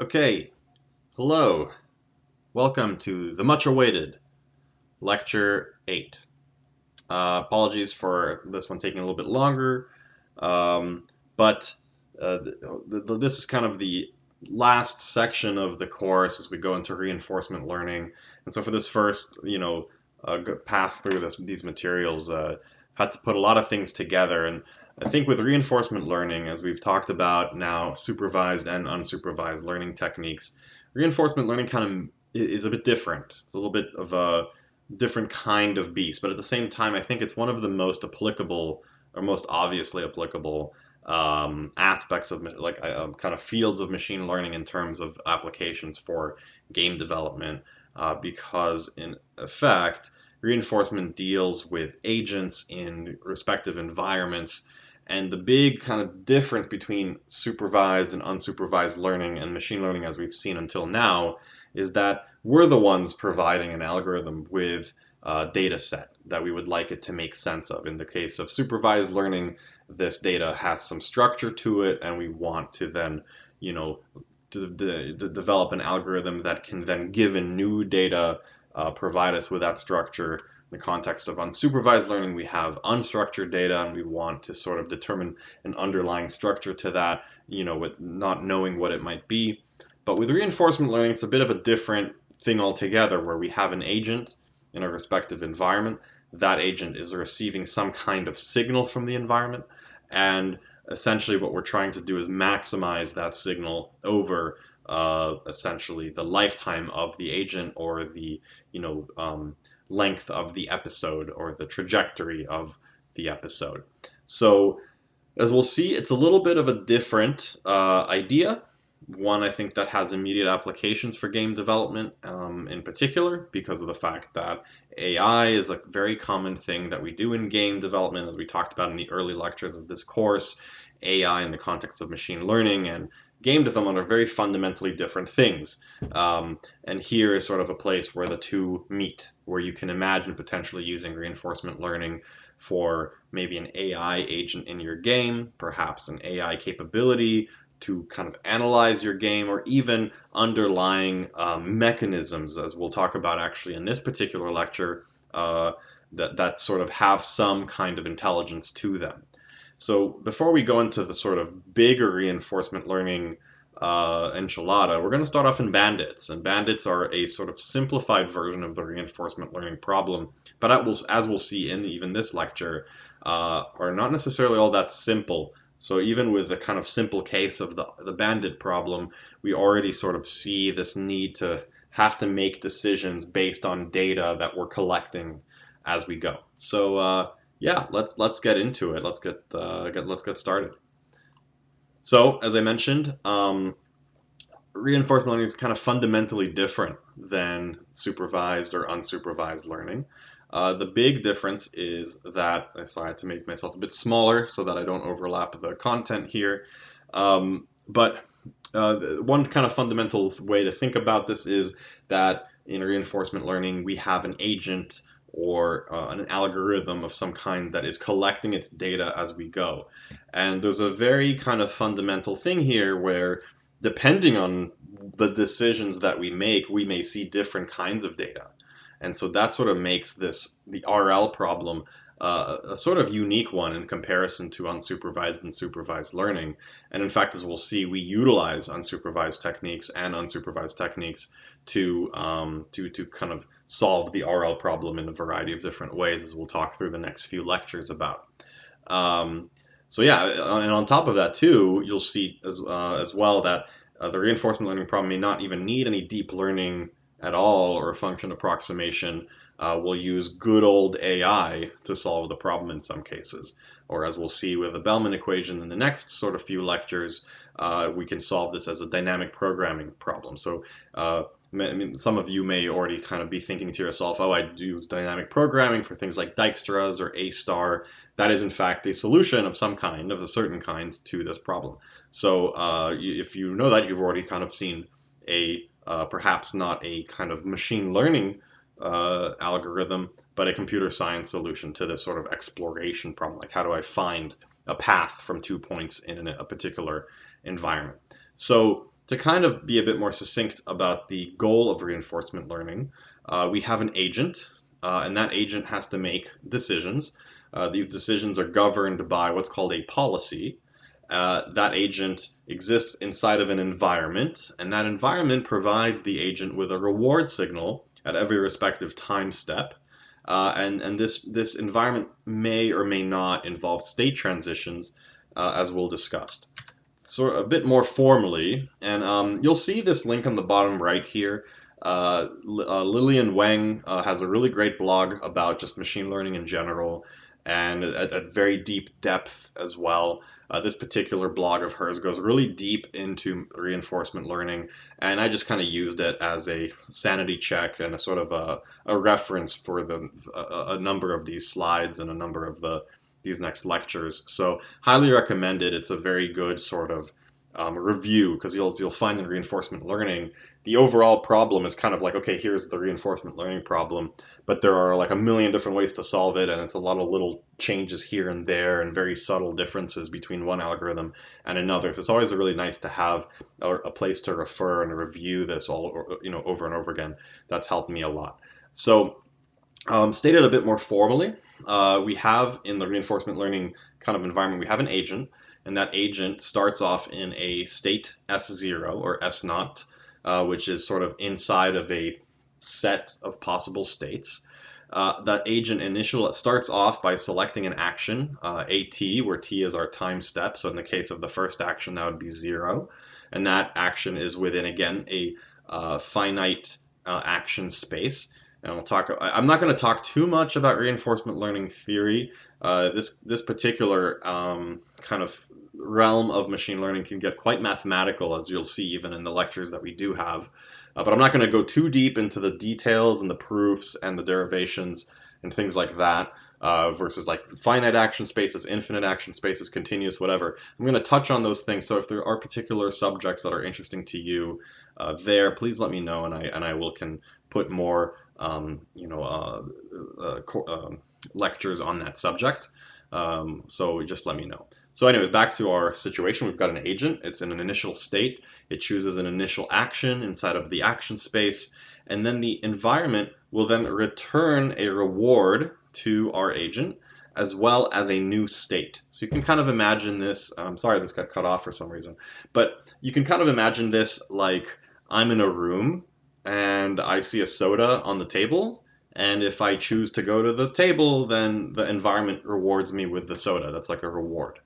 Okay, hello. Welcome to the much awaited Lecture 8. Apologies for this one taking a little bit longer, but this is kind of the last section of the course as we go into reinforcement learning. And so for this first, pass through these materials, had to put a lot of things together. And I think with reinforcement learning, as we've talked about now, supervised and unsupervised learning techniques, reinforcement learning kind of is a bit different. It's a little bit of a different kind of beast, but at the same time, I think it's one of the most applicable or most obviously applicable aspects of kind of fields of machine learning in terms of applications for game development, because in effect, reinforcement deals with agents in respective environments. And the big kind of difference between supervised and unsupervised learning and machine learning, as we've seen until now, is that we're the ones providing an algorithm with a data set that we would like it to make sense of. In the case of supervised learning, this data has some structure to it, and we want to then, you know, develop an algorithm that can then, given new data, provide us with that structure. In the context of unsupervised learning, we have unstructured data, and we want to sort of determine an underlying structure to that, with not knowing what it might be. But with reinforcement learning, it's a bit of a different thing altogether, where we have an agent in a respective environment. That agent is receiving some kind of signal from the environment, and essentially what we're trying to do is maximize that signal over essentially the lifetime of the agent, or the length of the episode, or the trajectory of the episode. So as we'll see, it's a little bit of a different idea. One, I think, that has immediate applications for game development, in particular, because of the fact that AI is a very common thing that we do in game development, as we talked about in the early lectures of this course. AI in the context of machine learning and game development are very fundamentally different things. And here is sort of a place where the two meet, where you can imagine potentially using reinforcement learning for maybe an AI agent in your game, perhaps an AI capability to kind of analyze your game, or even underlying mechanisms, as we'll talk about actually in this particular lecture, that sort of have some kind of intelligence to them. So before we go into the sort of bigger reinforcement learning enchilada, we're going to start off in bandits. And bandits are a sort of simplified version of the reinforcement learning problem, but as we'll see in even this lecture, are not necessarily all that simple. So even with the kind of simple case of the bandit problem, we already sort of see this need to have to make decisions based on data that we're collecting as we go. So yeah, let's get into it. Let's get started. So as I mentioned, reinforcement learning is kind of fundamentally different than supervised or unsupervised learning. The big difference is that, so I had to make myself a bit smaller so that I don't overlap the content here. But one kind of fundamental way to think about this is that in reinforcement learning, we have an agent, or an algorithm of some kind, that is collecting its data as we go. And there's a very kind of fundamental thing here where, depending on the decisions that we make, we may see different kinds of data. And so that sort of makes the RL problem a sort of unique one in comparison to unsupervised and supervised learning. And in fact, as we'll see, we utilize unsupervised techniques and unsupervised techniques to kind of solve the RL problem in a variety of different ways, as we'll talk through the next few lectures about. So yeah, and on top of that too, you'll see as well that the reinforcement learning problem may not even need any deep learning at all, or a function approximation. We'll use good old AI to solve the problem in some cases. Or as we'll see with the Bellman equation in the next sort of few lectures, we can solve this as a dynamic programming problem. So some of you may already kind of be thinking to yourself, oh, I use dynamic programming for things like Dijkstra's or A star. That is in fact a solution of some kind, of a certain kind, to this problem. So if you know that, you've already kind of seen a perhaps not a kind of machine learning algorithm, but a computer science solution to this sort of exploration problem. Like, how do I find a path from 2 points in a particular environment? So to kind of be a bit more succinct about the goal of reinforcement learning, we have an agent, and that agent has to make decisions. These decisions are governed by what's called a policy. That agent exists inside of an environment, and that environment provides the agent with a reward signal at every respective time step. And this environment may or may not involve state transitions, as we'll discuss. So a bit more formally, and you'll see this link on the bottom right here. Lillian Wang has a really great blog about just machine learning in general, and at very deep depth as well. This particular blog of hers goes really deep into reinforcement learning, and I just kind of used it as a sanity check and a sort of a reference for a number of these slides and a number of these next lectures. So highly recommend it. It's a very good sort of review, because you'll find in reinforcement learning the overall problem is kind of like, okay, here's the reinforcement learning problem, but there are like a million different ways to solve it, and it's a lot of little changes here and there and very subtle differences between one algorithm and another. So it's always really nice to have a place to refer and review this all, over and over again. That's helped me a lot. So stated a bit more formally, we have in the reinforcement learning kind of environment, we have an agent, and that agent starts off in a state S0 or S0, which is sort of inside of a set of possible states. That agent starts off by selecting an action, AT, where T is our time step. So in the case of the first action, that would be 0. And that action is within, again, a finite action space. And I'm not going to talk too much about reinforcement learning theory. This particular kind of realm of machine learning can get quite mathematical, as you'll see even in the lectures that we do have. But I'm not going to go too deep into the details and the proofs and the derivations and things like that, versus like finite action spaces, infinite action spaces, continuous, whatever. I'm going to touch on those things. So if there are particular subjects that are interesting to you there, please let me know, and I can put more lectures on that subject. So just let me know. So anyways, back to our situation. We've got an agent. It's in an initial state. It chooses an initial action inside of the action space, and then the environment will then return a reward to our agent, as well as a new state. So you can kind of imagine this. I'm sorry this got cut off for some reason, but you can kind of imagine this like I'm in a room and I see a soda on the table, and if I choose to go to the table, then the environment rewards me with the soda. That's like a reward.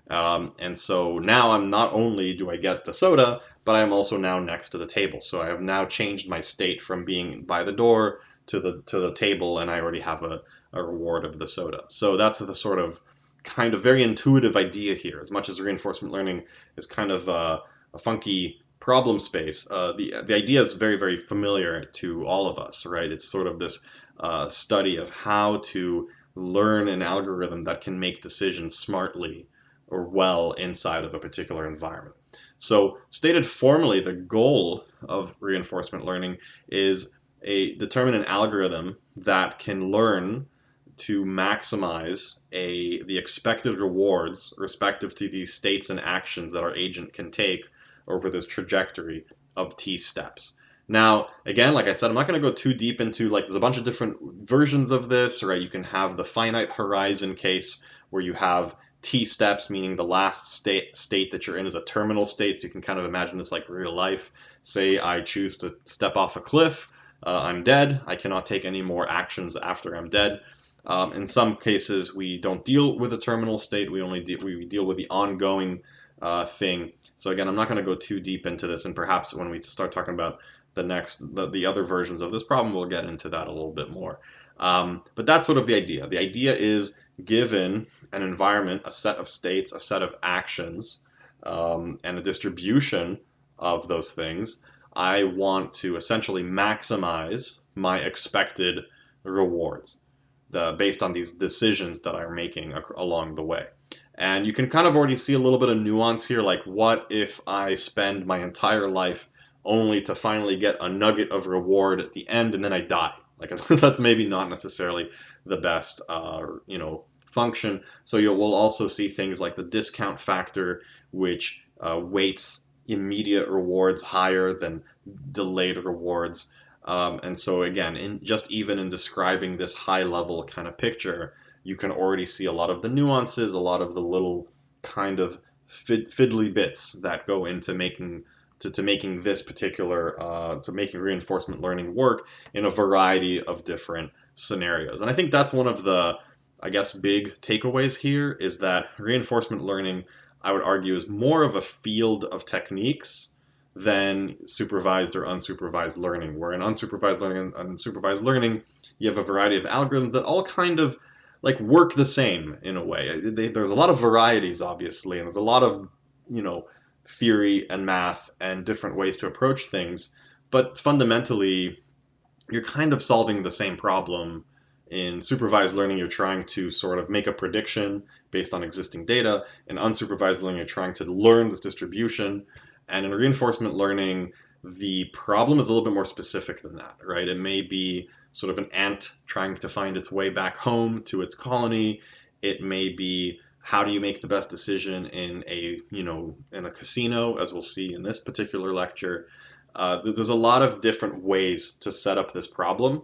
And so now I'm not only do I get the soda, but I'm also now next to the table. So I have now changed my state from being by the door to the table, and I already have a reward of the soda. So that's the sort of kind of very intuitive idea here. As much as reinforcement learning is kind of a funky problem space, the idea is very, very familiar to all of us, right? It's sort of this study of how to learn an algorithm that can make decisions smartly or well inside of a particular environment. So stated formally, the goal of reinforcement learning is determine an algorithm that can learn to maximize the expected rewards respective to these states and actions that our agent can take over this trajectory of T steps. Now, again, like I said, I'm not going to go too deep into, like, there's a bunch of different versions of this, right? You can have the finite horizon case where you have T steps, meaning the last state that you're in is a terminal state. So you can kind of imagine this like real life. Say I choose to step off a cliff, I'm dead. I cannot take any more actions after I'm dead. In some cases, we don't deal with a terminal state. We only deal with the ongoing thing. So again, I'm not going to go too deep into this, and perhaps when we start talking about the other versions of this problem, we'll get into that a little bit more. But that's sort of the idea. The idea is, given an environment, a set of states, a set of actions, and a distribution of those things, I want to essentially maximize my expected rewards based on these decisions that I'm making along the way. And you can kind of already see a little bit of nuance here, like what if I spend my entire life only to finally get a nugget of reward at the end and then I die? Like, that's maybe not necessarily the best, function. So we'll also see things like the discount factor, which weights immediate rewards higher than delayed rewards. And so again, just even in describing this high level kind of picture, you can already see a lot of the nuances, a lot of the little kind of fiddly bits that go into making to making this particular to making reinforcement learning work in a variety of different scenarios. And I think that's one of the, I guess, big takeaways here is that reinforcement learning, I would argue, is more of a field of techniques than supervised or unsupervised learning. Where in unsupervised learning and unsupervised learning, you have a variety of algorithms that all kind of like work the same in a way. There's a lot of varieties, obviously, and there's a lot of, you know, theory and math and different ways to approach things. But fundamentally, you're kind of solving the same problem. In supervised learning, you're trying to sort of make a prediction based on existing data. In unsupervised learning, you're trying to learn this distribution. And in reinforcement learning, the problem is a little bit more specific than that, right? It may be sort of an ant trying to find its way back home to its colony. It may be how do you make the best decision in a, you know, in a casino, as we'll see in this particular lecture. There's a lot of different ways to set up this problem,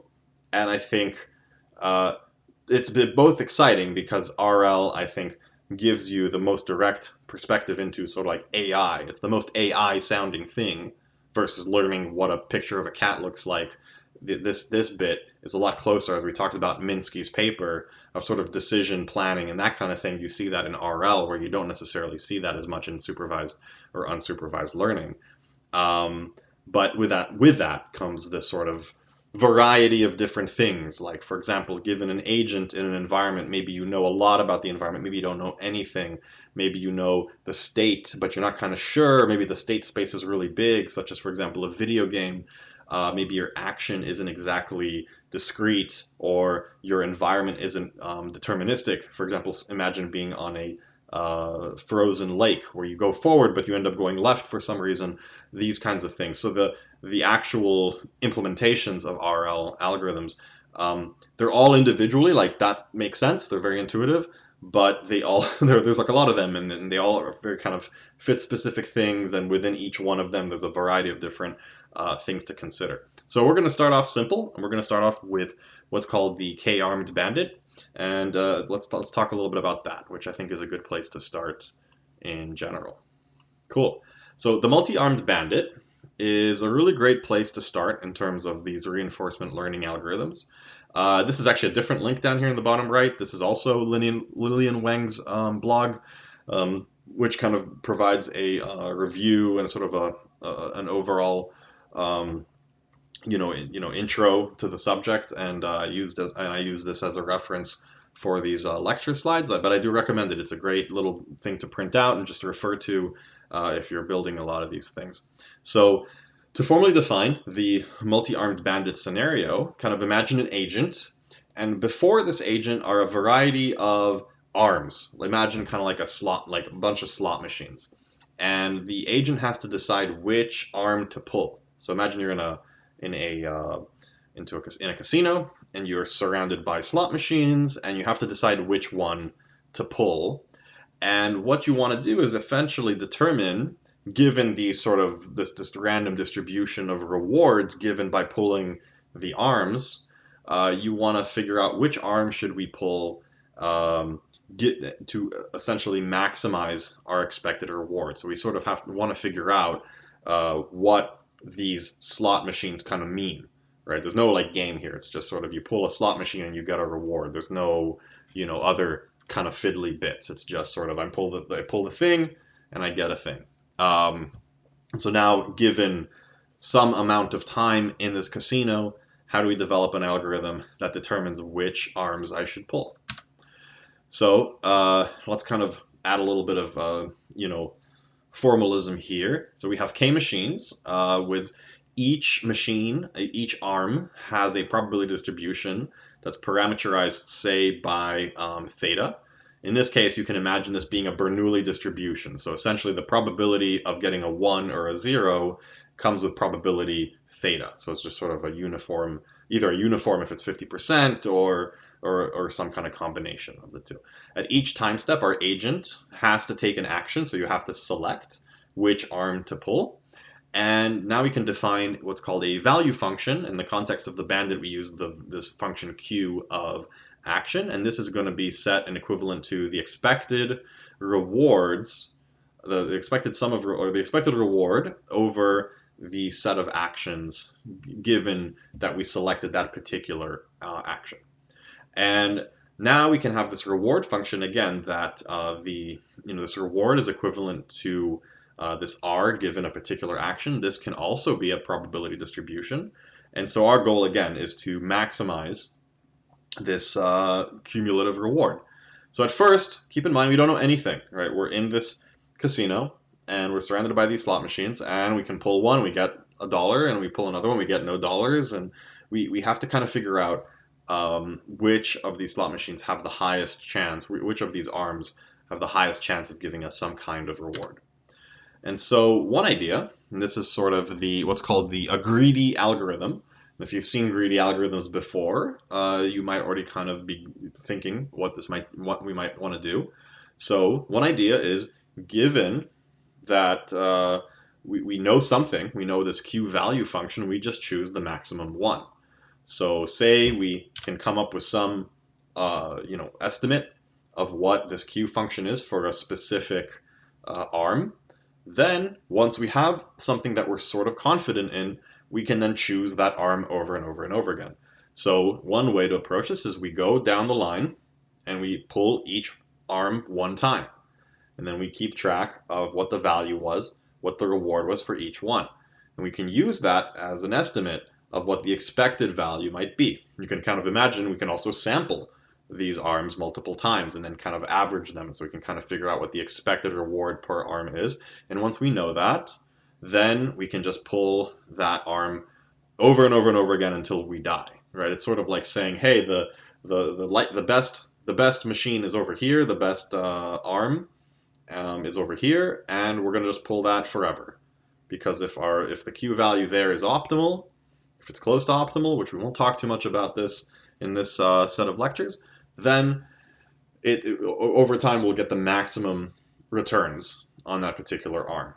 and I think uh, it's been both exciting because RL, I think, gives you the most direct perspective into sort of like AI. It's the most AI sounding thing versus learning what a picture of a cat looks like. This bit is a lot closer, as we talked about Minsky's paper, of sort of decision planning and that kind of thing. You see that in RL, where you don't necessarily see that as much in supervised or unsupervised learning. But with that comes this sort of variety of different things. Like, for example, given an agent in an environment, maybe you know a lot about the environment, maybe you don't know anything. Maybe you know the state, but you're not kind of sure. Maybe the state space is really big, such as, for example, a video game. Maybe your action isn't exactly discrete, or your environment isn't deterministic. For example, imagine being on a frozen lake where you go forward but you end up going left for some reason. These kinds of things. So the actual implementations of RL algorithms, they're all individually, like, that makes sense. They're very intuitive, but they all there's like a lot of them, and then they all are very kind of fit specific things, and within each one of them there's a variety of different things to consider. So we're going to start off simple, and we're going to start off with what's called the K-armed bandit, and let's talk a little bit about that, which I think is a good place to start in general. Cool. So the multi-armed bandit is a really great place to start in terms of these reinforcement learning algorithms. This is actually a different link down here in the bottom right. This is also Lilian Wang's blog, which kind of provides a review and sort of an overall intro to the subject, and I use this as a reference for these lecture slides. But I do recommend it. It's a great little thing to print out and just to refer to if you're building a lot of these things. So to formally define the multi-armed bandit scenario, kind of imagine an agent, and before this agent are a variety of arms. Imagine kind of like like a bunch of slot machines, and the agent has to decide which arm to pull. So imagine you're in a casino, and you're surrounded by slot machines, and you have to decide which one to pull. And what you want to do is eventually determine, given the sort of this random distribution of rewards given by pulling the arms, you want to figure out which arm should we pull, get to essentially maximize our expected reward. So we sort of want to figure out what these slot machines kind of mean, right? There's no like game here. It's just sort of you pull a slot machine and you get a reward. There's no, other kind of fiddly bits. It's just sort of I pull the thing and I get a thing. So now, given some amount of time in this casino, how do we develop an algorithm that determines which arms I should pull? So let's kind of add a little bit of formalism here. So we have K machines, with each machine, each arm has a probability distribution that's parameterized, say, by theta. In this case, you can imagine this being a Bernoulli distribution. So essentially, the probability of getting a 1 or a 0 comes with probability theta. So it's just sort of a uniform, either a uniform if it's 50% or some kind of combination of the two. At each time step, our agent has to take an action, so you have to select which arm to pull. And now we can define what's called a value function. In the context of the bandit, we use this function Q of action, and this is going to be set and equivalent to the expected rewards, the expected sum of, or the expected reward over the set of actions given that we selected that particular action. And now we can have this reward function again that this reward is equivalent to this R given a particular action. This can also be a probability distribution. And so our goal again is to maximize this cumulative reward. So at first, keep in mind we don't know anything, right? We're in this casino and we're surrounded by these slot machines, and we can pull one, we get $1, and we pull another one, we get no dollars, and we have to kind of figure out which of these slot machines have the highest chance, which of these arms have the highest chance of giving us some kind of reward. And so one idea, and this is sort of what's called a greedy algorithm. If you've seen greedy algorithms before, you might already kind of be thinking what we might want to do. So one idea is, given that we know something, we know this Q value function, we just choose the maximum one. So say we can come up with some estimate of what this Q function is for a specific arm. Then once we have something that we're sort of confident in, we can then choose that arm over and over and over again. So one way to approach this is we go down the line and we pull each arm one time. And then we keep track of what the value was, what the reward was for each one. And we can use that as an estimate of what the expected value might be. You can kind of imagine we can also sample these arms multiple times and then kind of average them, so we can kind of figure out what the expected reward per arm is. And once we know that, then we can just pull that arm over and over and over again until we die, right? It's sort of like saying, hey, the best machine is over here, the best arm is over here, and we're going to just pull that forever. Because if the Q value there is optimal, if it's close to optimal, which we won't talk too much about this in this set of lectures, then over time we'll get the maximum returns on that particular arm,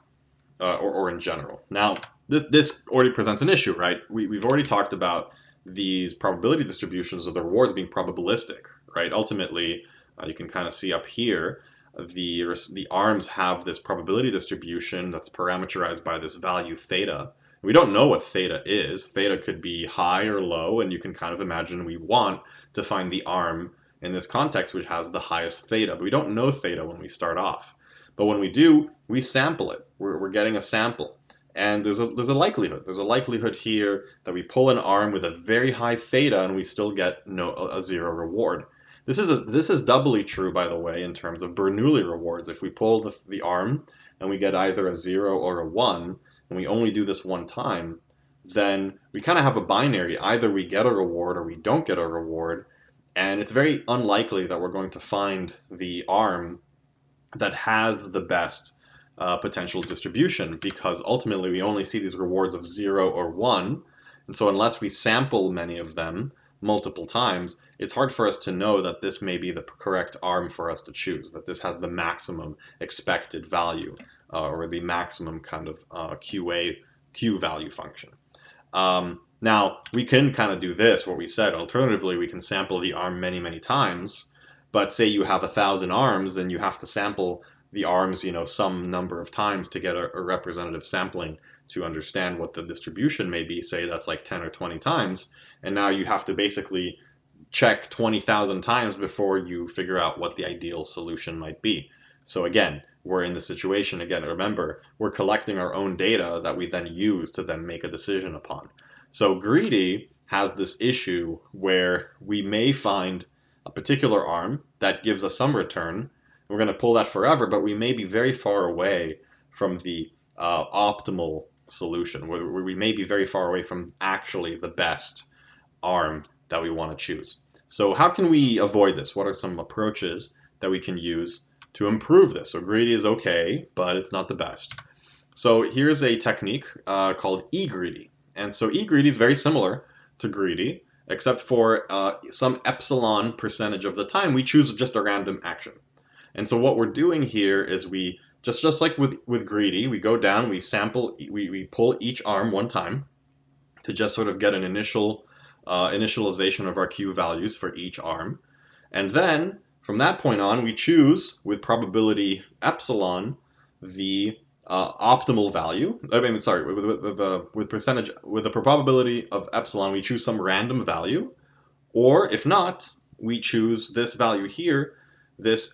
or in general. Now, this already presents an issue, right? We've already talked about these probability distributions of the rewards being probabilistic, right? Ultimately, you can kind of see up here, the arms have this probability distribution that's parameterized by this value theta. We don't know what theta is. Theta could be high or low, and you can kind of imagine we want to find the arm in this context which has the highest theta. But we don't know theta when we start off. But when we do, we sample it. We're getting a sample. And there's a likelihood. There's a likelihood here that we pull an arm with a very high theta and we still get a zero reward. This is doubly true, by the way, in terms of Bernoulli rewards. If we pull the arm and we get either a 0 or a 1, and we only do this one time, then we kind of have a binary. Either we get a reward or we don't get a reward, and it's very unlikely that we're going to find the arm that has the best potential distribution, because ultimately we only see these rewards of 0 or 1, and so unless we sample many of them multiple times, it's hard for us to know that this may be the correct arm for us to choose, that this has the maximum expected value, or the maximum kind of Q value function. Now, we can kind of do this, what we said. Alternatively, we can sample the arm many, many times, but say you have 1,000 arms, then you have to sample the arms, some number of times to get a representative sampling to understand what the distribution may be. Say that's like 10 or 20 times, and now you have to basically check 20,000 times before you figure out what the ideal solution might be. So again, we're in the situation, remember, we're collecting our own data that we then use to then make a decision upon. So greedy has this issue where we may find a particular arm that gives us some return. We're going to pull that forever, but we may be very far away from the optimal solution, where we may be very far away from actually the best arm that we want to choose. So how can we avoid this? What are some approaches that we can use to improve this? So greedy is okay, but it's not the best. So here's a technique called e-greedy. And so e-greedy is very similar to greedy, except for some epsilon percentage of the time we choose just a random action. And so what we're doing here is we just like with greedy, we go down, we sample, we pull each arm one time to just sort of get an initialization of our Q values for each arm. And then from that point on, we choose with probability epsilon the optimal value. I mean, sorry, with percentage with the probability of epsilon, we choose some random value, or if not, we choose this value here, this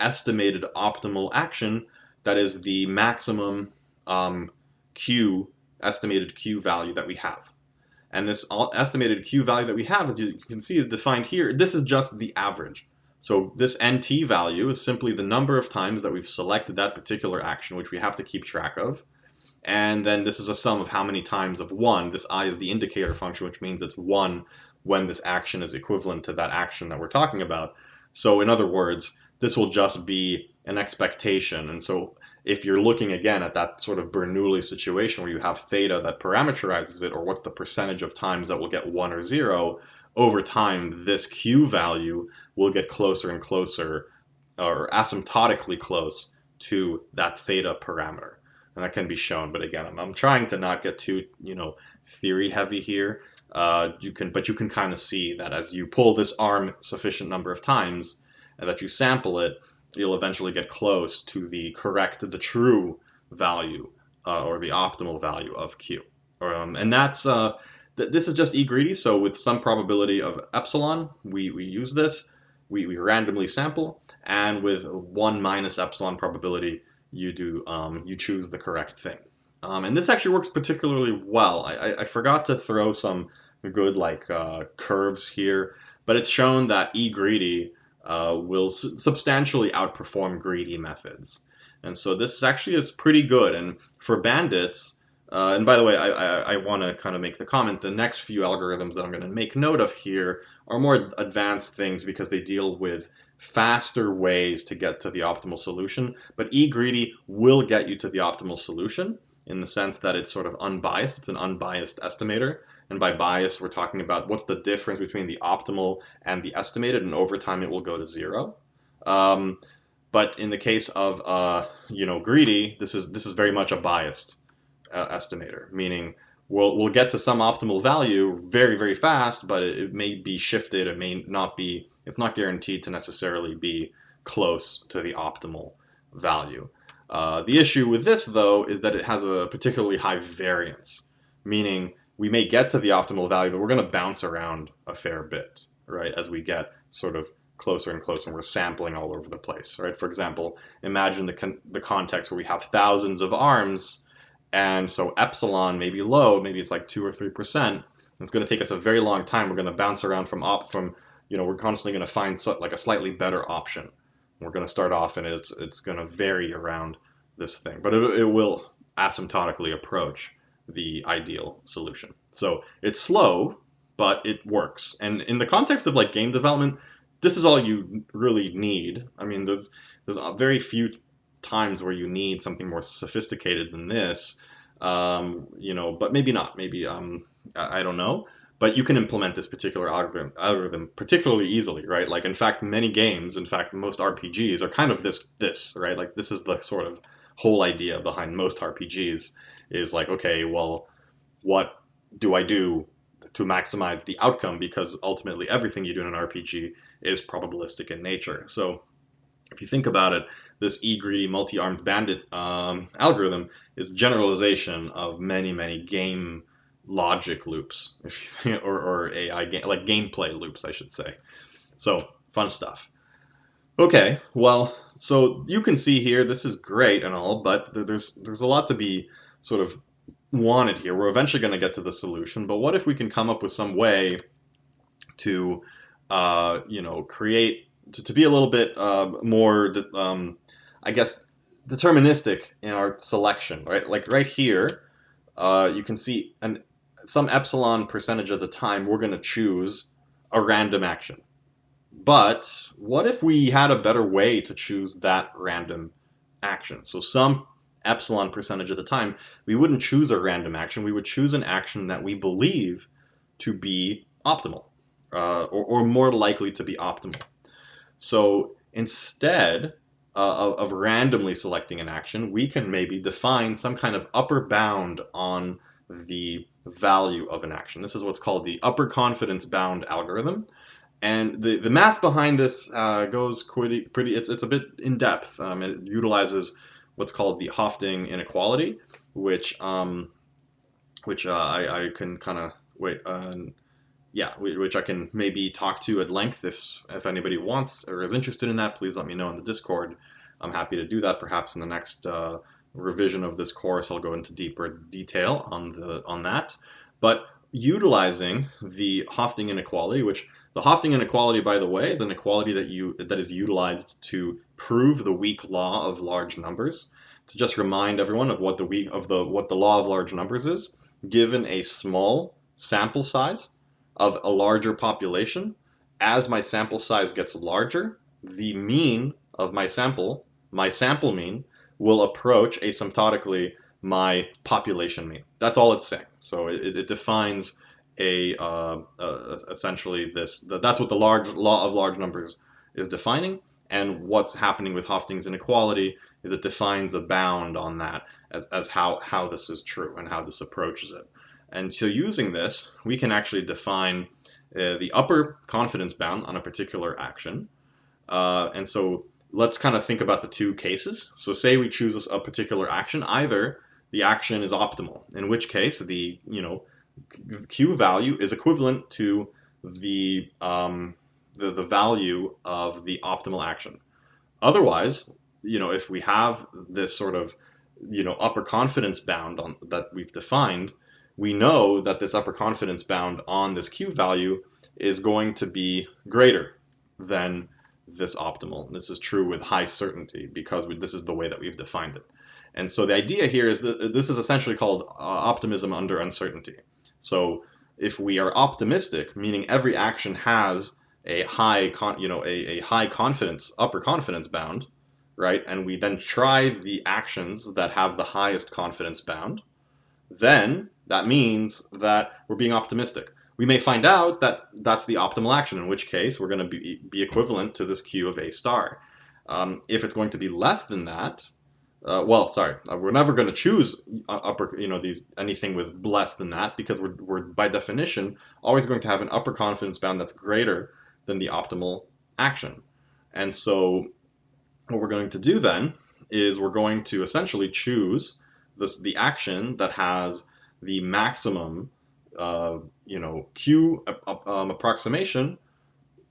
estimated optimal action that is the maximum Q estimated Q value that we have. And this estimated Q value that we have, as you can see, is defined here. This is just the average. So this NT value is simply the number of times that we've selected that particular action, which we have to keep track of. And then this is a sum of how many times of 1. This I is the indicator function, which means it's 1 when this action is equivalent to that action that we're talking about. So in other words, this will just be an expectation. And so if you're looking again at that sort of Bernoulli situation where you have theta that parameterizes it, or what's the percentage of times that will get 1 or 0, over time this Q value will get closer and closer, or asymptotically close to that theta parameter. And that can be shown, but again, I'm trying to not get too, theory heavy here. But you can kind of see that as you pull this arm sufficient number of times, and that you sample it, you'll eventually get close to the true value, or the optimal value of Q. And that's this is just E greedy. So with some probability of epsilon, we use this. We randomly sample, and with 1 minus epsilon probability, you choose the correct thing. And this actually works particularly well. I forgot to throw some good curves here, but it's shown that E greedy will substantially outperform greedy methods. And so this is pretty good. And for bandits, and by the way, I want to kind of make the comment, the next few algorithms that I'm going to make note of here are more advanced things because they deal with faster ways to get to the optimal solution. But eGreedy will get you to the optimal solution in the sense that it's sort of unbiased. It's an unbiased estimator. And by bias, we're talking about what's the difference between the optimal and the estimated, and over time it will go to 0. But in the case of greedy, this is very much a biased estimator, meaning we'll get to some optimal value very, very fast, but it may be shifted. It may not be. It's not guaranteed to necessarily be close to the optimal value. The issue with this, though, is that it has a particularly high variance, meaning we may get to the optimal value, but we're going to bounce around a fair bit, right, as we get sort of closer and closer, and we're sampling all over the place, right? For example, imagine the context where we have thousands of arms, and so epsilon may be low, maybe it's like 2 or 3%. It's going to take us a very long time. We're going to bounce around we're constantly going to find a slightly better option. We're going to start off and it's going to vary around this thing, but it will asymptotically approach the ideal solution. So it's slow, but it works. And in the context of game development, this is all you really need. I mean, there's very few times where you need something more sophisticated than this, but maybe not. Maybe I don't know. But you can implement this particular algorithm particularly easily, right? In fact, many games, in fact, most RPGs are kind of this, right? This is the sort of whole idea behind most RPGs is okay, well, what do I do to maximize the outcome? Because ultimately everything you do in an RPG is probabilistic in nature. So if you think about it, this E-greedy multi-armed bandit algorithm is generalization of many, many game logic loops, or AI gameplay loops, I should say. So fun stuff. Okay, well, so you can see here, this is great and all, but there's a lot to be sort of wanted here. We're eventually going to get to the solution, but what if we can come up with some way to, create to be a little bit more, I guess, deterministic in our selection, right? Right here, you can see some epsilon percentage of the time we're going to choose a random action. But what if we had a better way to choose that random action? So some epsilon percentage of the time, we wouldn't choose a random action. We would choose an action that we believe to be optimal, or more likely to be optimal. So instead of randomly selecting an action, we can maybe define some kind of upper bound on the value of an action. This is what's called the upper confidence bound algorithm. And the math behind this goes pretty. It's a bit in depth. It utilizes what's called the Hofting inequality, which I can kind of wait. Yeah, which I can maybe talk to at length if anybody wants or is interested in that. Please let me know in the Discord. I'm happy to do that. Perhaps in the next revision of this course, I'll go into deeper detail on that. But utilizing the Hofting inequality, which the Hofting inequality, by the way, is an inequality that is utilized to prove the weak law of large numbers. To just remind everyone of what the law of large numbers is, given a small sample size of a larger population, as my sample size gets larger, the mean of my sample mean, will approach asymptotically my population mean. That's all it's saying. So it defines essentially that's what the law of large numbers is defining. And what's happening with Hofting's inequality is it defines a bound on that as how this is true and how this approaches it. And so using this, we can actually define the upper confidence bound on a particular action. And so let's kind of think about the two cases. So say we choose a particular action, either the action is optimal, in which case the Q value is equivalent to the value of the optimal action. Otherwise, if we have this sort of upper confidence bound that we've defined, we know that this upper confidence bound on this Q value is going to be greater than this optimal. This is true with high certainty because this is the way that we've defined it. And so the idea here is that this is essentially called optimism under uncertainty. So if we are optimistic, meaning every action has a high confidence, upper confidence bound, right? And we then try the actions that have the highest confidence bound, then that means that we're being optimistic. We may find out that that's the optimal action, in which case we're going to be equivalent to this Q of A star. If it's going to be less than that, we're never going to choose anything with less than that, because we're by definition always going to have an upper confidence bound that's greater than the optimal action. And so what we're going to do then is we're going to essentially choose the action that has the maximum Q approximation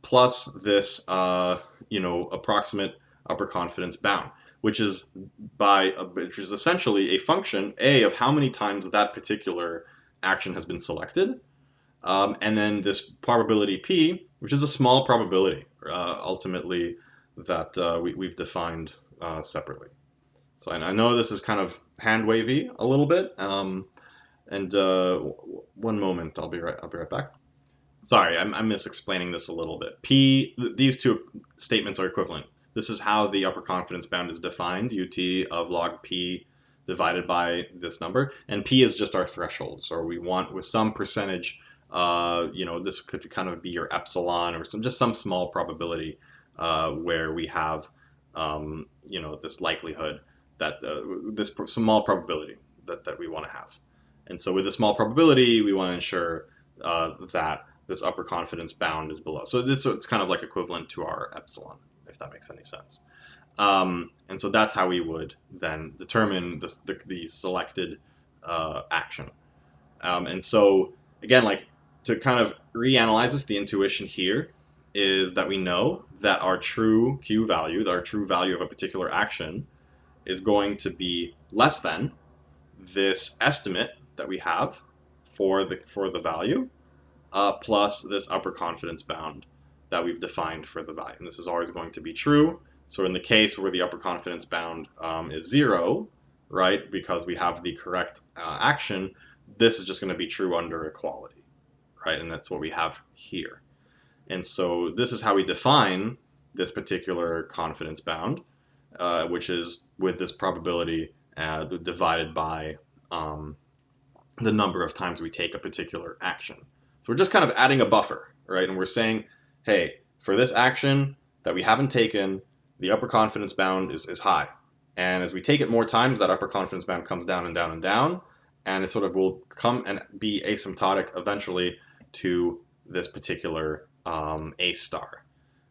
plus this approximate upper confidence bound, which is essentially a function A of how many times that particular action has been selected, and then this probability P, which is a small probability ultimately that we've defined separately. So I know this is kind of hand wavy a little bit, and one moment, I'll be right back. Sorry, I'm misexplaining this a little bit. These two statements are equivalent. This is how the upper confidence bound is defined, UT of log P divided by this number, and P is just our threshold. So we want with some percentage, this could kind of be your epsilon or just some small probability where we have, this likelihood that this small probability that we want to have. And so with a small probability, we want to ensure that this upper confidence bound is below. So it's kind of like equivalent to our epsilon, if that makes any sense. And so that's how we would then determine the selected action. And so again, like to kind of reanalyze this, the intuition here is that we know that our true Q value, our true value of a particular action, is going to be less than this estimate that we have for the value, plus this upper confidence bound that we've defined for the value. And this is always going to be true. So in the case where the upper confidence bound is 0, right, because we have the correct action, this is just going to be true under equality, right? And that's what we have here. And so this is how we define this particular confidence bound, which is with this probability divided by the number of times we take a particular action. So we're just kind of adding a buffer, right? And we're saying, hey, for this action that we haven't taken, the upper confidence bound is high. And as we take it more times, that upper confidence bound comes down and down and down, and it sort of will come and be asymptotic eventually to this particular A star.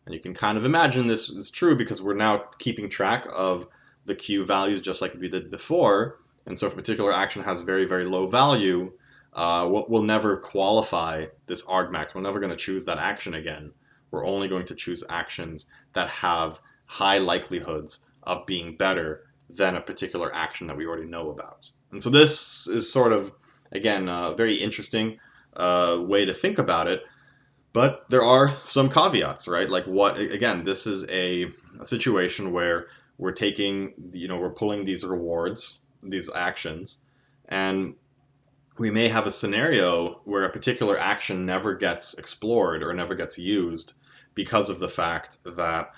And you can kind of imagine this is true because we're now keeping track of the Q values just like we did before. And so if a particular action has very, very low value, we'll never qualify this argmax. We're never going to choose that action again. We're only going to choose actions that have high likelihoods of being better than a particular action that we already know about. And so this is sort of, again, a very interesting way to think about it. But there are some caveats, right? Like what, again, this is a situation where we're taking, we're pulling these rewards, these actions, and we may have a scenario where a particular action never gets explored or never gets used because of the fact that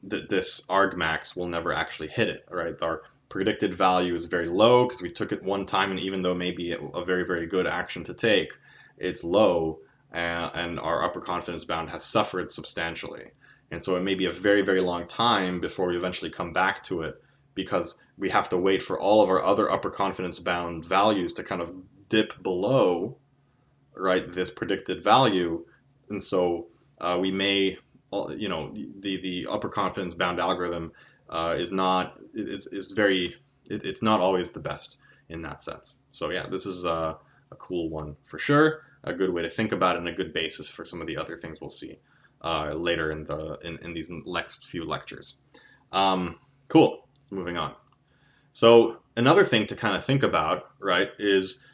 this argmax will never actually hit it, right? Our predicted value is very low because we took it one time, and even though maybe a very, very good action to take, it's low, and our upper confidence bound has suffered substantially. And so it may be a very, very long time before we eventually come back to it because we have to wait for all of our other upper confidence bound values to kind of dip below, right, this predicted value. And so we may, the upper confidence bound algorithm is not it's not always the best in that sense. So yeah, this is a cool one for sure, a good way to think about it, and a good basis for some of the other things we'll see later in these next few lectures. Cool. Moving on. So another thing to kind of think about, right, is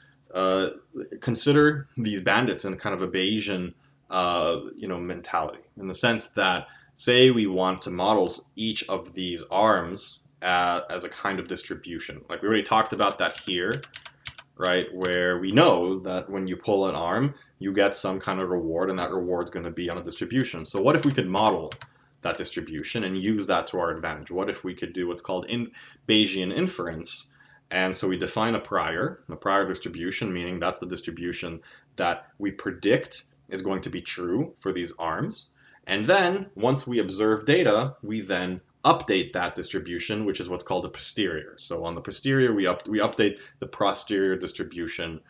consider these bandits in kind of a Bayesian, mentality, in the sense that, say, we want to model each of these arms as a kind of distribution. Like we already talked about that here, right, where we know that when you pull an arm, you get some kind of reward, and that reward's going to be on a distribution. So what if we could model that distribution and use that to our advantage? What if we could do what's called Bayesian inference? And so we define a prior distribution, meaning that's the distribution that we predict is going to be true for these arms. And then once we observe data, we then update that distribution, which is what's called a posterior. So on the posterior, we update the posterior distribution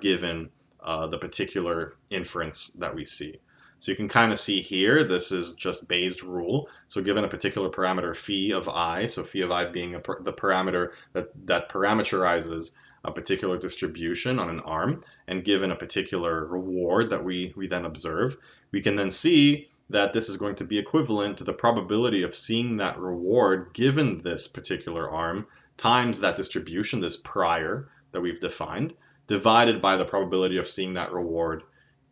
given the particular inference that we see. So you can kind of see here, this is just Bayes' rule. So given a particular parameter phi of I, so phi of I being the parameter that parameterizes a particular distribution on an arm, and given a particular reward that we then observe, we can then see that this is going to be equivalent to the probability of seeing that reward given this particular arm times that distribution, this prior that we've defined, divided by the probability of seeing that reward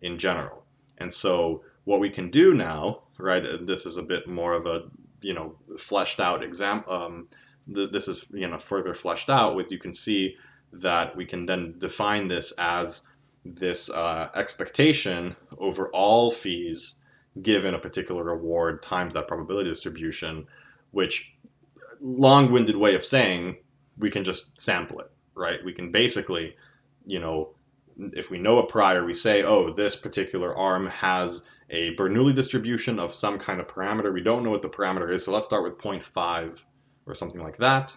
in general. And so what we can do now, right, this is a bit more of a, fleshed out example. This is, further fleshed out with, you can see that we can then define this as this expectation over all fees given a particular reward times that probability distribution, which, long-winded way of saying, we can just sample it, right? We can basically, if we know a prior, we say, oh, this particular arm has a Bernoulli distribution of some kind of parameter. We don't know what the parameter is, so let's start with 0.5 or something like that.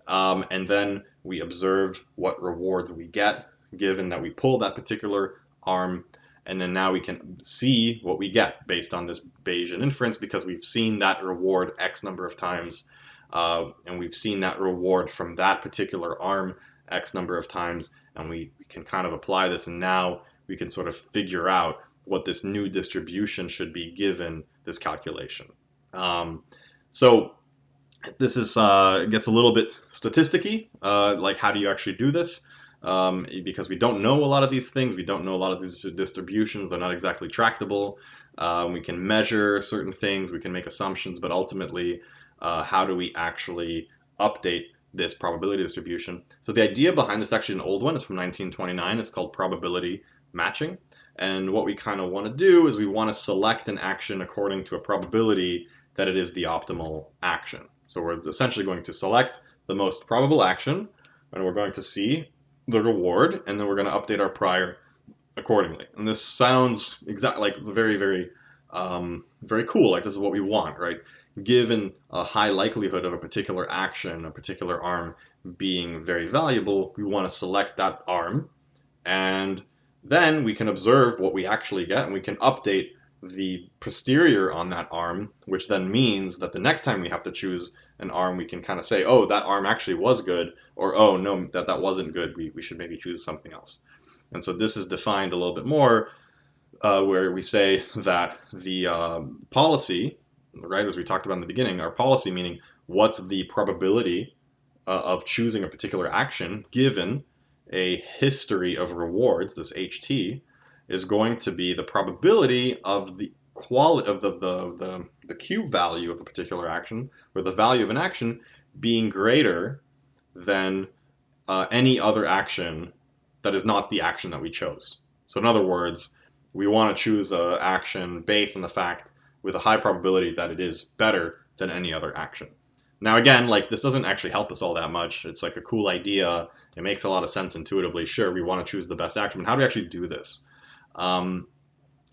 And then we observe what rewards we get given that we pull that particular arm. And then now we can see what we get based on this Bayesian inference because we've seen that reward X number of times. And we've seen that reward from that particular arm X number of times. And we can kind of apply this, and now we can sort of figure out what this new distribution should be given this calculation. So this is gets a little bit statisticky, like how do you actually do this? Because we don't know a lot of these things, we don't know a lot of these distributions, they're not exactly tractable. We can measure certain things, we can make assumptions, but ultimately, how do we actually update this probability distribution? So the idea behind this is actually an old one. It's from 1929. It's called probability matching. And what we kind of want to do is we want to select an action according to a probability that it is the optimal action. So we're essentially going to select the most probable action, and we're going to see the reward, and then we're going to update our prior accordingly. And this sounds exactly like very, very very cool. Like this is what we want, right? Given a high likelihood of a particular action, a particular arm being very valuable, we want to select that arm, and then we can observe what we actually get, and we can update the posterior on that arm, which then means that the next time we have to choose an arm, we can kind of say, oh, that arm actually was good, or oh, no, that wasn't good. We should maybe choose something else. And so this is defined a little bit more, where we say that the policy, right, as we talked about in the beginning, our policy meaning what's the probability of choosing a particular action given a history of rewards, this HT, is going to be the probability of the quality of the Q value of a particular action, or the value of an action being greater than any other action that is not the action that we chose. So in other words, we want to choose an action based on the fact with a high probability that it is better than any other action. Now again, like this doesn't actually help us all that much. It's like a cool idea. It makes a lot of sense intuitively. Sure, we want to choose the best action, but how do we actually do this?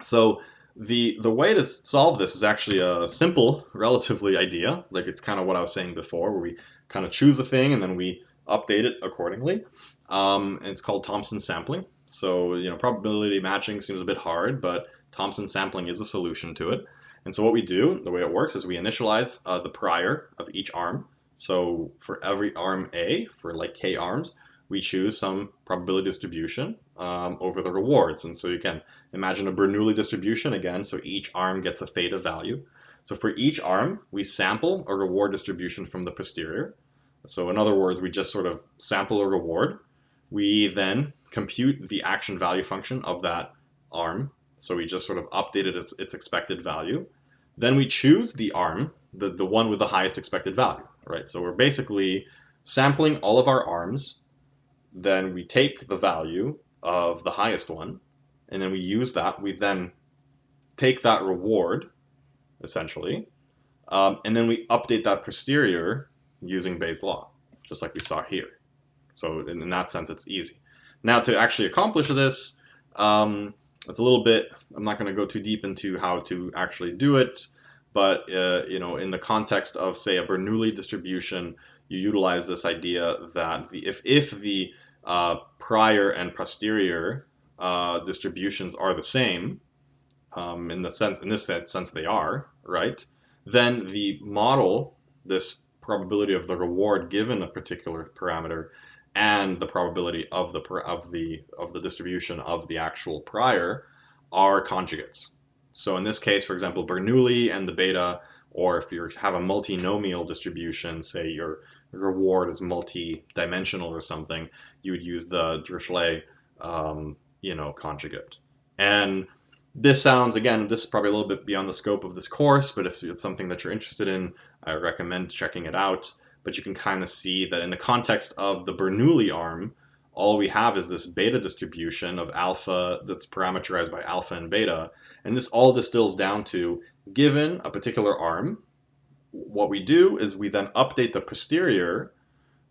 So the way to solve this is actually a simple, relatively idea. Like it's kind of what I was saying before, where we kind of choose a thing and then we update it accordingly. And it's called Thompson sampling. So probability matching seems a bit hard, but Thompson sampling is a solution to it. And so what we do, the way it works, is we initialize the prior of each arm. So for every arm A, for like k arms, we choose some probability distribution over the rewards. And so you can imagine a Bernoulli distribution again, so each arm gets a theta value. So for each arm, we sample a reward distribution from the posterior. So in other words, we just sort of sample a reward. We then compute the action value function of that arm. So we just sort of updated its expected value. Then we choose the arm, the one with the highest expected value, right? So we're basically sampling all of our arms. Then we take the value of the highest one, and then we use that. We then take that reward, essentially, and then we update that posterior using Bayes' law, just like we saw here. So in that sense, it's easy. Now to actually accomplish this, it's a little bit, I'm not going to go too deep into how to actually do it, but in the context of, say, a Bernoulli distribution, you utilize this idea that if the prior and posterior distributions are the same, in this sense they are, right? Then the model, this probability of the reward given a particular parameter, and the probability of the distribution of the actual prior are conjugates. So in this case, for example, Bernoulli and the beta, or if you have a multinomial distribution, say your reward is multi-dimensional or something, you would use the Dirichlet, conjugate. And this sounds, again, this is probably a little bit beyond the scope of this course, but if it's something that you're interested in, I recommend checking it out. But you can kind of see that in the context of the Bernoulli arm, all we have is this beta distribution of alpha that's parameterized by alpha and beta. And this all distills down to, given a particular arm, what we do is we then update the posterior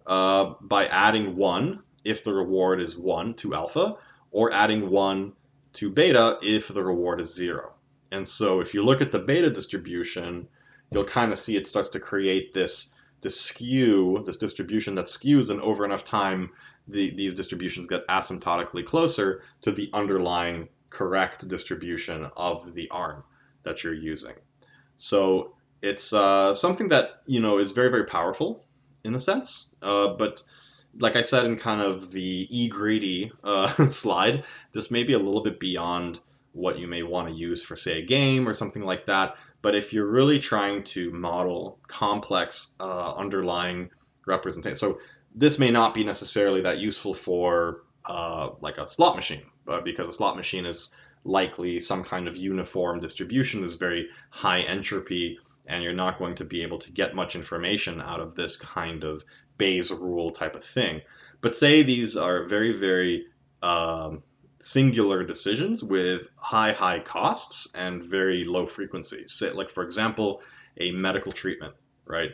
by adding 1 if the reward is 1 to alpha, or adding 1 to beta if the reward is 0. And so if you look at the beta distribution, you'll kind of see it starts to create this skew, this distribution that skews, and over enough time, these distributions get asymptotically closer to the underlying correct distribution of the arm that you're using. So it's something that is very, very powerful in a sense, but like I said in kind of the E-greedy slide, this may be a little bit beyond what you may want to use for, say, a game or something like that. But if you're really trying to model complex underlying representation, so this may not be necessarily that useful for like a slot machine, because a slot machine is likely some kind of uniform distribution, is very high entropy, and you're not going to be able to get much information out of this kind of Bayes rule type of thing. But say these are very, very singular decisions with high costs and very low frequencies. Say, like, for example, a medical treatment, right?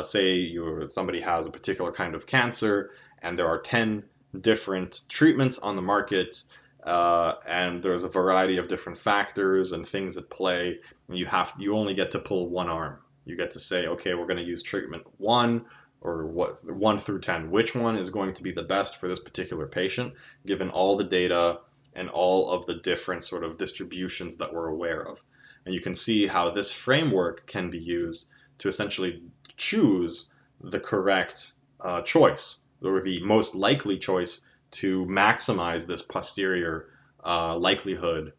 Say somebody has a particular kind of cancer and there are 10 different treatments on the market, and there's a variety of different factors and things at play. And you only get to pull one arm. You get to say, okay, we're going to use treatment 1 or what 1 through 10. Which one is going to be the best for this particular patient, given all the data and all of the different sort of distributions that we're aware of. And you can see how this framework can be used to essentially choose the correct choice, or the most likely choice, to maximize this posterior likelihood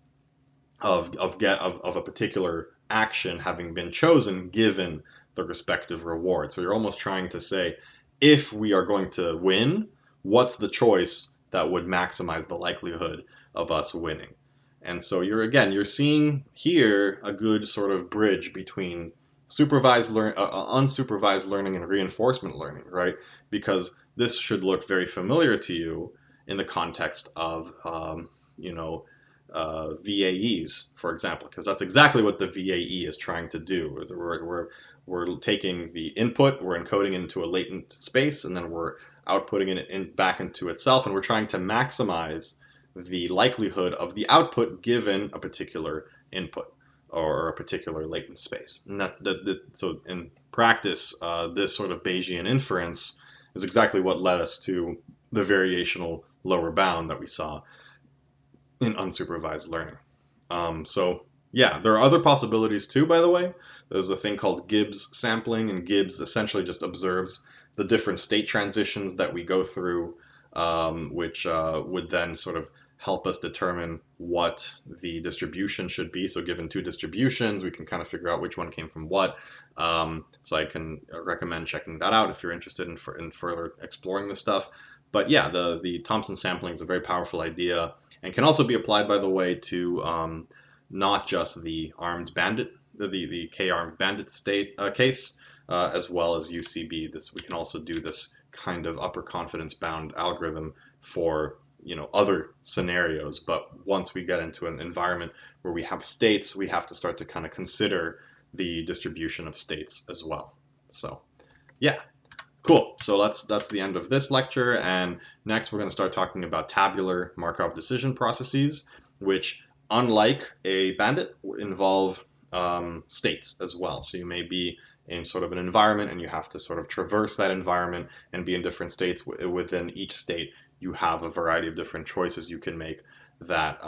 of a particular action having been chosen given the respective reward. So you're almost trying to say, if we are going to win, what's the choice that would maximize the likelihood of us winning? And so you're seeing here a good sort of bridge between unsupervised learning and reinforcement learning, right? Because this should look very familiar to you in the context of VAEs, for example, because that's exactly what the VAE is trying to do. We're taking the input, we're encoding it into a latent space, and then we're outputting it back into itself, and we're trying to maximize the likelihood of the output given a particular input or a particular latent space. And so in practice, this sort of Bayesian inference is exactly what led us to the variational lower bound that we saw in unsupervised learning. So yeah, there are other possibilities too, by the way. There's a thing called Gibbs sampling, and Gibbs essentially just observes the different state transitions that we go through, which would then sort of help us determine what the distribution should be. So given two distributions, we can kind of figure out which one came from what. So I can recommend checking that out if you're interested in further exploring this stuff. But yeah, the Thompson sampling is a very powerful idea, and can also be applied, by the way, to not just the armed bandit, the K-armed bandit state case, as well as UCB. We can also do this kind of upper confidence bound algorithm for other scenarios. But once we get into an environment where we have states, we have to start to kind of consider the distribution of states as well. So yeah. Cool. So that's the end of this lecture, and next we're going to start talking about tabular Markov decision processes, which, unlike a bandit, involve states as well. So you may be in sort of an environment, and you have to sort of traverse that environment and be in different states. Within each state, you have a variety of different choices you can make that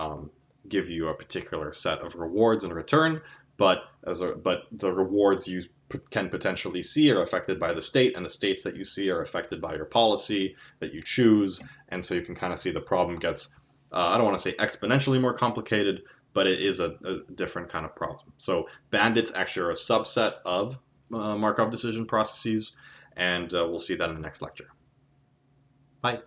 give you a particular set of rewards in return. But the rewards you can potentially see are affected by the state, and the states that you see are affected by your policy that you choose. And so you can kind of see the problem gets, I don't want to say exponentially more complicated, but it is a different kind of problem. So bandits actually are a subset of Markov decision processes, and we'll see that in the next lecture. Bye.